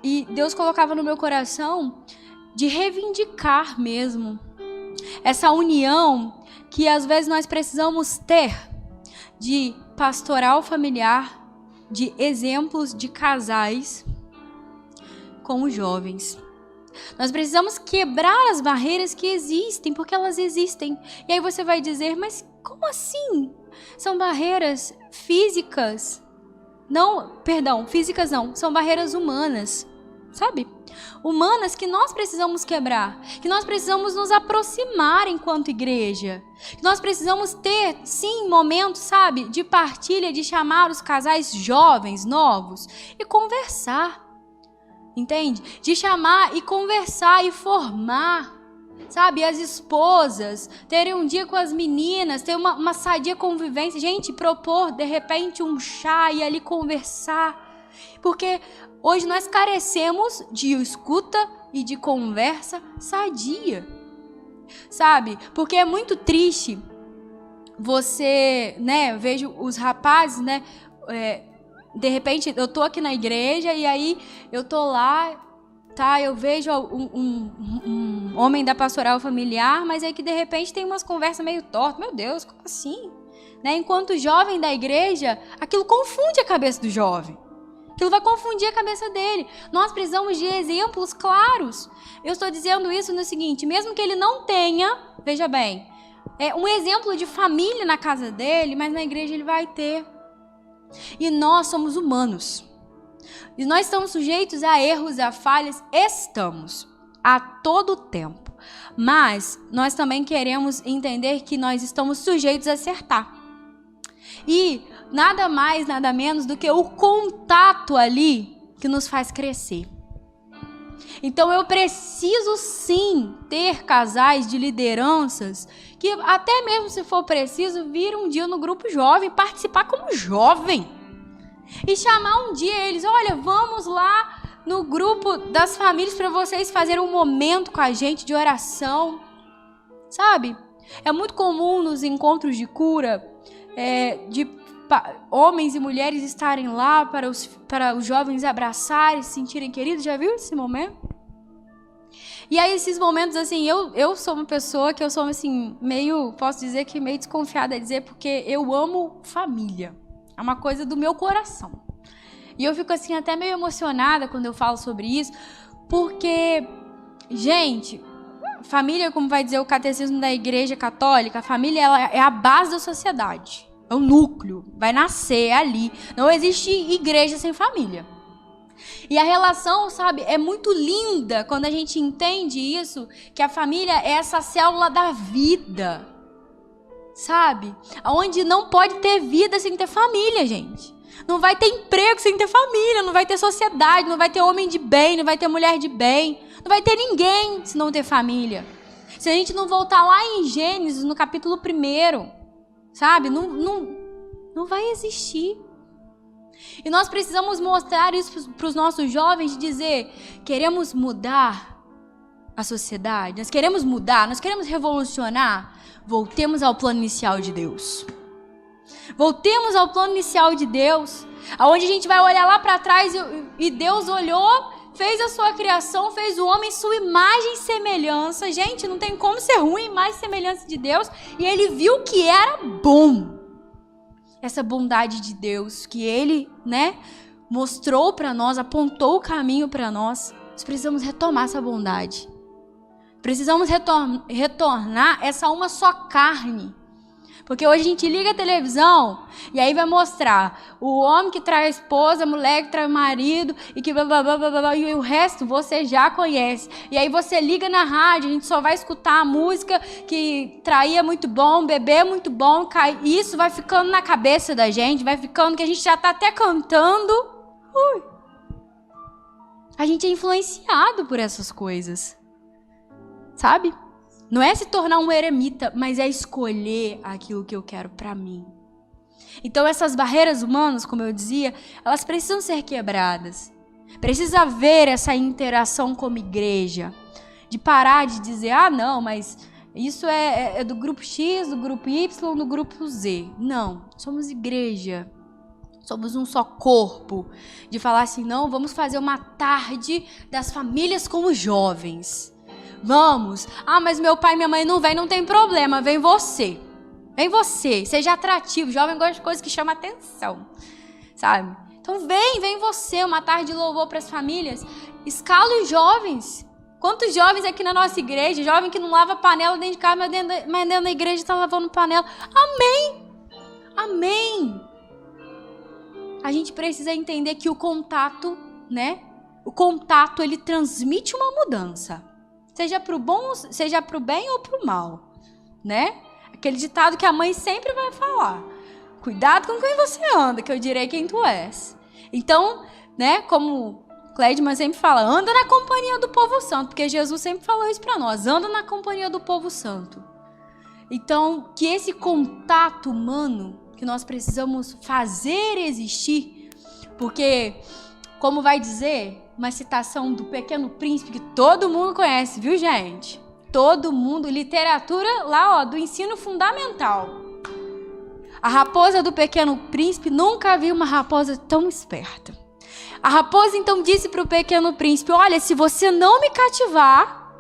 Speaker 4: e Deus colocava no meu coração de reivindicar mesmo essa união que às vezes nós precisamos ter de pastoral familiar, de exemplos de casais com os jovens. Nós precisamos quebrar as barreiras que existem, porque elas existem. E aí você vai dizer, mas como assim? São barreiras físicas? Não, perdão, físicas não, são barreiras humanas, sabe? Humanas que nós precisamos quebrar, que nós precisamos nos aproximar enquanto igreja, que nós precisamos ter, sim, momentos, sabe, de partilha, de chamar os casais jovens, novos, e conversar. Entende? De chamar e conversar e formar, sabe? As esposas terem um dia com as meninas, ter uma sadia convivência. Gente, propor, de repente, um chá e ali conversar. Porque hoje nós carecemos de escuta e de conversa sadia, sabe? Porque é muito triste você, né? Eu vejo os rapazes, né? De repente, eu tô aqui na igreja e aí eu tô lá, tá? Eu vejo um homem da pastoral familiar, mas aí que de repente tem umas conversas meio tortas. Meu Deus, como assim? Né? Enquanto jovem da igreja, aquilo confunde a cabeça do jovem. Aquilo vai confundir a cabeça dele. Nós precisamos de exemplos claros. Eu estou dizendo isso no seguinte, mesmo que ele não tenha, veja bem, um exemplo de família na casa dele, mas na igreja ele vai ter. E nós somos humanos. E nós estamos sujeitos a erros, a falhas. Estamos. A todo tempo. Mas nós também queremos entender que nós estamos sujeitos a acertar. E nada mais, nada menos do que o contato ali que nos faz crescer. Então eu preciso sim ter casais de lideranças que até mesmo se for preciso vir um dia no grupo jovem, participar como jovem e chamar um dia eles, olha, vamos lá no grupo das famílias para vocês fazerem um momento com a gente de oração, sabe? É muito comum nos encontros de cura de homens e mulheres estarem lá para os jovens abraçarem, se sentirem queridos. Já viu esse momento? E aí esses momentos, assim, eu sou uma pessoa que eu sou, assim, posso dizer que meio desconfiada a dizer, porque eu amo família. É uma coisa do meu coração. E eu fico assim até meio emocionada quando eu falo sobre isso, porque, gente, família, como vai dizer o catecismo da Igreja Católica, a família ela é a base da sociedade. É o núcleo, vai nascer ali. Não existe igreja sem família. E a relação, sabe, é muito linda quando a gente entende isso, que a família é essa célula da vida, sabe? Onde não pode ter vida sem ter família, gente. Não vai ter emprego sem ter família, não vai ter sociedade, não vai ter homem de bem, não vai ter mulher de bem, não vai ter ninguém se não ter família. Se a gente não voltar lá em Gênesis, no capítulo 1, sabe? Não vai existir. E nós precisamos mostrar isso para os nossos jovens, dizer, queremos mudar a sociedade, nós queremos mudar, nós queremos revolucionar, voltemos ao plano inicial de Deus. Voltemos ao plano inicial de Deus, onde a gente vai olhar lá para trás e Deus olhou, fez a sua criação, fez o homem sua imagem e semelhança. Gente, não tem como ser ruim, imagem e semelhança de Deus. E ele viu que era bom. Essa bondade de Deus que ele, mostrou para nós, apontou o caminho para nós. Nós precisamos retomar essa bondade. Precisamos retornar essa uma só carne. Porque hoje a gente liga a televisão e aí vai mostrar o homem que trai a esposa, a mulher que trai o marido e que blá, blá, blá, blá, blá, e o resto você já conhece. E aí você liga na rádio, a gente só vai escutar a música que trair é muito bom, beber é muito bom, e isso vai ficando na cabeça da gente, vai ficando que a gente já está até cantando. A gente é influenciado por essas coisas, sabe? Não é se tornar um eremita, mas é escolher aquilo que eu quero para mim. Então essas barreiras humanas, como eu dizia, elas precisam ser quebradas. Precisa haver essa interação como igreja. De parar de dizer, não, mas isso é do grupo X, do grupo Y, do grupo Z. Não, somos igreja. Somos um só corpo. De falar assim, não, vamos fazer uma tarde das famílias com os jovens. Vamos. Mas meu pai e minha mãe não vêm, não tem problema. Vem você. Vem você. Seja atrativo. Jovem gosta de coisas que chamam atenção. Sabe? Então vem você. Uma tarde de louvor para as famílias. Escala os jovens. Quantos jovens aqui na nossa igreja? Jovem que não lava panela dentro de casa, mas dentro da igreja está lavando panela. Amém. Amém. A gente precisa entender que o contato, O contato, ele transmite uma mudança. Seja pro bom, seja pro bem ou pro mal, Aquele ditado que a mãe sempre vai falar. Cuidado com quem você anda, que eu direi quem tu és. Então, como Cléidman sempre fala, anda na companhia do povo santo, porque Jesus sempre falou isso para nós, anda na companhia do povo santo. Então, que esse contato humano, que nós precisamos fazer existir, porque, como vai dizer uma citação do Pequeno Príncipe, que todo mundo conhece, viu, gente? Todo mundo, literatura lá, do ensino fundamental. A raposa do Pequeno Príncipe, nunca vi uma raposa tão esperta. A raposa então disse para o Pequeno Príncipe, olha, se você não me cativar,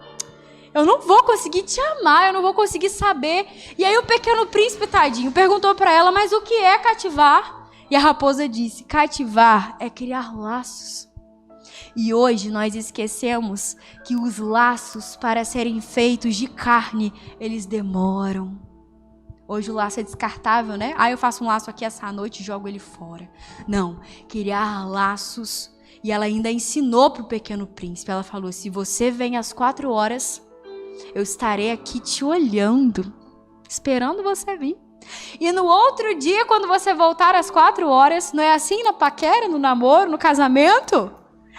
Speaker 4: eu não vou conseguir te amar, eu não vou conseguir saber. E aí o Pequeno Príncipe, tadinho, perguntou para ela, mas o que é cativar? E a raposa disse, cativar é criar laços. E hoje nós esquecemos que os laços, para serem feitos de carne, eles demoram. Hoje o laço é descartável, eu faço um laço aqui essa noite e jogo ele fora. Não, criar laços. E ela ainda ensinou para o Pequeno Príncipe. Ela falou, se você vem às 4 horas, eu estarei aqui te olhando, esperando você vir. E no outro dia, quando você voltar às 4 horas, não é assim na paquera, no namoro, no casamento?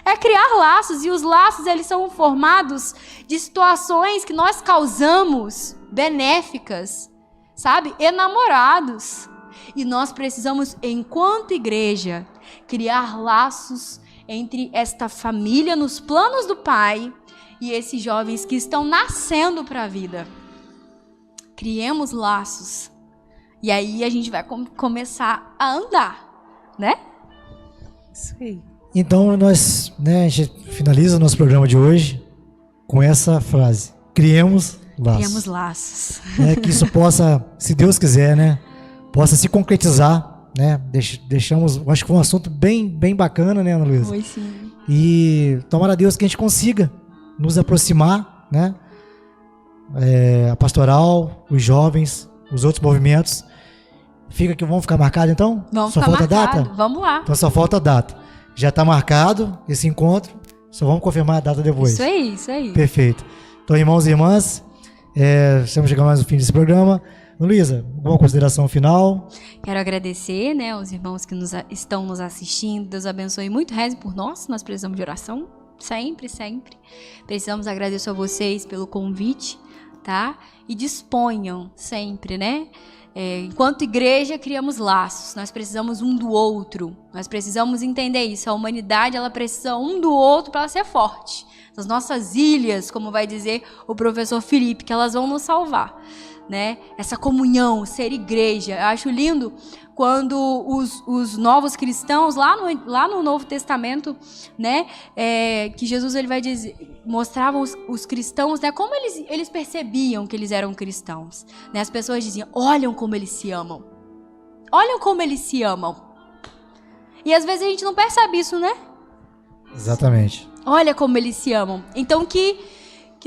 Speaker 4: É criar laços, e os laços eles são formados de situações que nós causamos, benéficas, sabe? Enamorados. E nós precisamos, enquanto igreja, criar laços entre esta família nos planos do Pai e esses jovens que estão nascendo para a vida. Criemos laços. E aí a gente vai começar a andar,
Speaker 2: Isso aí.
Speaker 3: Então, nós, a gente finaliza o nosso programa de hoje com essa frase. Criemos laços.
Speaker 4: Criemos laços.
Speaker 3: Que isso possa, se Deus quiser, possa se concretizar né? Deixamos, acho que foi um assunto bem bacana, né, Ana Luísa?
Speaker 4: Foi sim.
Speaker 3: E tomara a Deus que a gente consiga nos aproximar, né? A pastoral, os jovens, os outros movimentos. Vamos ficar marcado então?
Speaker 4: Vamos
Speaker 3: só
Speaker 4: ficar
Speaker 3: falta
Speaker 4: marcado.
Speaker 3: Data?
Speaker 4: Vamos lá.
Speaker 3: Então só falta a data. Já está marcado esse encontro, só vamos confirmar a data depois.
Speaker 4: Isso aí.
Speaker 3: Perfeito. Então, irmãos e irmãs, estamos chegando mais no fim desse programa. Luísa, alguma consideração final?
Speaker 4: Quero agradecer, né, aos irmãos que estão nos assistindo. Deus abençoe muito. Rezem por nós precisamos de oração. Sempre. Precisamos agradecer a vocês pelo convite, tá? E disponham sempre, né? Enquanto igreja, criamos laços. Nós precisamos um do outro. Nós precisamos entender isso. A humanidade, ela precisa um do outro para ela ser forte. As nossas ilhas, como vai dizer o professor Felipe, que elas vão nos salvar, né? Essa comunhão, ser igreja. Eu acho lindo quando os novos cristãos, lá no Novo Testamento, né? Que Jesus ele vai dizer, mostrava os cristãos, né? Como eles percebiam que eles eram cristãos, né? As pessoas diziam, olham como eles se amam. Olham como eles se amam. E às vezes a gente não percebe isso, né?
Speaker 3: Exatamente.
Speaker 4: Olha como eles se amam. Então que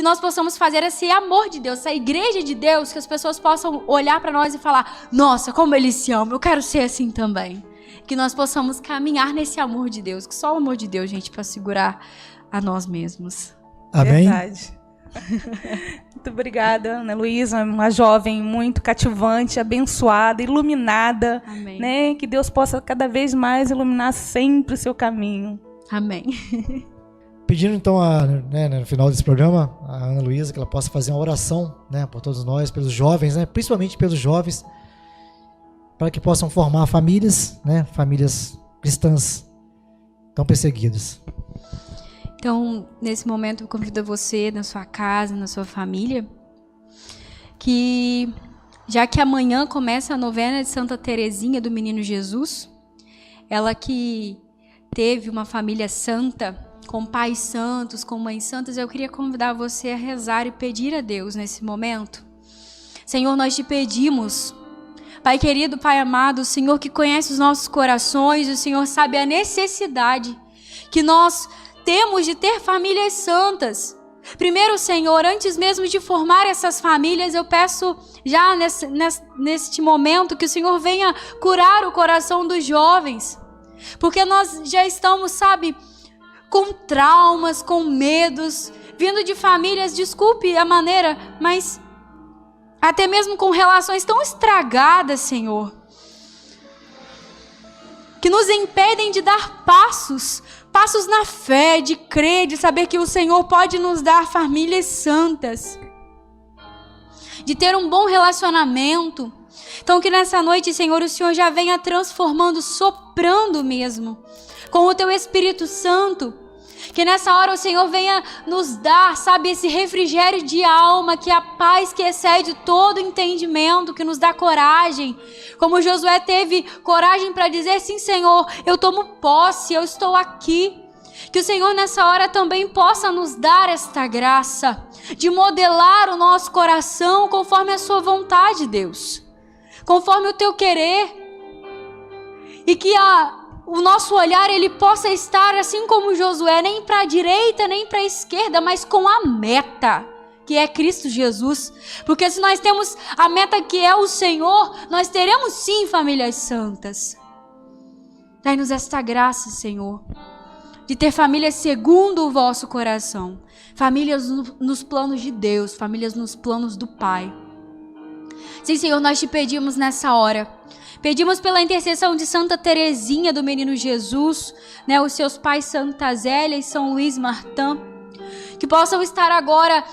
Speaker 4: nós possamos fazer esse amor de Deus, essa igreja de Deus, que as pessoas possam olhar para nós e falar, nossa, como eles se amam, eu quero ser assim também. Que nós possamos caminhar nesse amor de Deus, que só o amor de Deus, gente, para segurar a nós mesmos.
Speaker 3: Amém?
Speaker 2: Verdade. Muito obrigada, Ana Luísa, uma jovem muito cativante, abençoada, iluminada.
Speaker 4: Amém.
Speaker 2: Né? Que Deus possa cada vez mais iluminar sempre o seu caminho.
Speaker 4: Amém.
Speaker 3: Pedindo então, no final desse programa, a Ana Luísa, que ela possa fazer uma oração, né, por todos nós, pelos jovens, né, principalmente pelos jovens, para que possam formar famílias, né, famílias cristãs tão perseguidas.
Speaker 4: Então, nesse momento, eu convido você, na sua casa, na sua família, que, já que amanhã começa a novena de Santa Teresinha do Menino Jesus, ela que teve uma família santa, com pais santos, com mães santas, eu queria convidar você a rezar e pedir a Deus nesse momento. Senhor, nós te pedimos, Pai querido, Pai amado, o Senhor que conhece os nossos corações, o Senhor sabe a necessidade que nós temos de ter famílias santas. Primeiro, Senhor, antes mesmo de formar essas famílias, eu peço já neste momento que o Senhor venha curar o coração dos jovens, porque nós já estamos, sabe, com traumas, com medos, vindo de famílias, desculpe a maneira, mas até mesmo com relações tão estragadas, Senhor, que nos impedem de dar passos na fé, de crer, de saber que o Senhor pode nos dar famílias santas, de ter um bom relacionamento. Então que nessa noite, Senhor, o Senhor já venha transformando, soprando mesmo, com o Teu Espírito Santo, que nessa hora o Senhor venha nos dar, sabe, esse refrigério de alma, que é a paz que excede todo entendimento, que nos dá coragem, como Josué teve coragem para dizer, sim, Senhor, eu tomo posse, eu estou aqui. Que o Senhor nessa hora também possa nos dar esta graça, de modelar o nosso coração conforme a sua vontade, Deus, conforme o Teu querer, e que o nosso olhar ele possa estar assim como Josué, nem para a direita, nem para a esquerda, mas com a meta, que é Cristo Jesus. Porque se nós temos a meta que é o Senhor, nós teremos sim famílias santas. Dai-nos esta graça, Senhor, de ter famílias segundo o vosso coração. Famílias nos planos de Deus, famílias nos planos do Pai. Sim, Senhor, nós te pedimos nessa hora. Pedimos pela intercessão de Santa Teresinha do Menino Jesus, né, os seus pais Santa Zélia e São Luís Martã, que possam estar agora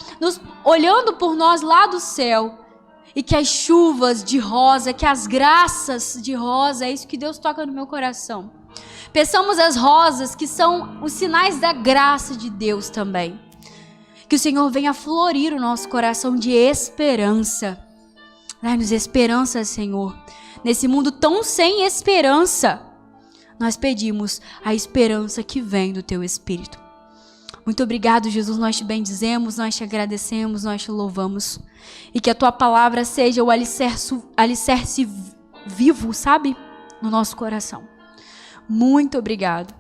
Speaker 4: olhando por nós lá do céu, e que as chuvas de rosa, que as graças de rosa, é isso que Deus toca no meu coração. Peçamos as rosas, que são os sinais da graça de Deus também. Que o Senhor venha florir o nosso coração de esperança. Dai-nos esperança, Senhor. Nesse mundo tão sem esperança, nós pedimos a esperança que vem do Teu Espírito. Muito obrigado, Jesus, nós te bendizemos, nós te agradecemos, nós te louvamos. E que a Tua palavra seja o alicerce vivo, sabe? no nosso coração. Muito obrigado.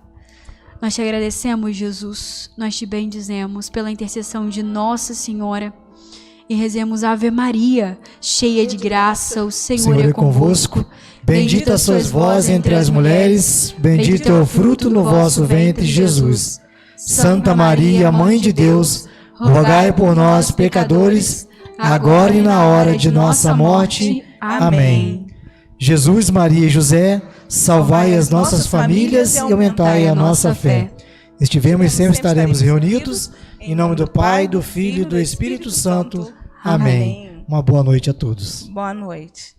Speaker 4: Nós te agradecemos, Jesus. Nós te bendizemos pela intercessão de Nossa Senhora e rezemos Ave Maria, cheia de graça, o Senhor é convosco.
Speaker 3: Bendita sois vós entre as mulheres, bendito é o fruto do vosso ventre, Jesus. Santa Maria, Mãe de Deus, rogai por nós, pecadores, agora e na hora de nossa morte. Amém. Jesus, Maria e José, salvai as nossas famílias e aumentai a nossa fé. Estivemos e sempre estaremos reunidos, em nome do Pai, do Filho e do Espírito Santo. Amém. Uma boa noite a todos.
Speaker 2: Boa noite.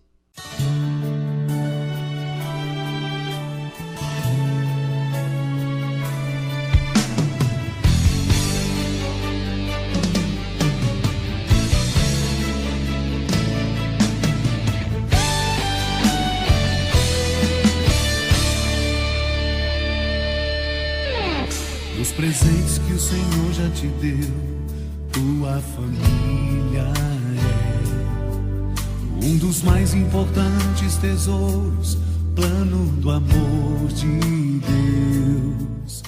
Speaker 1: Os presentes que o Senhor já te deu, tua família é um dos mais importantes tesouros, plano do amor de Deus.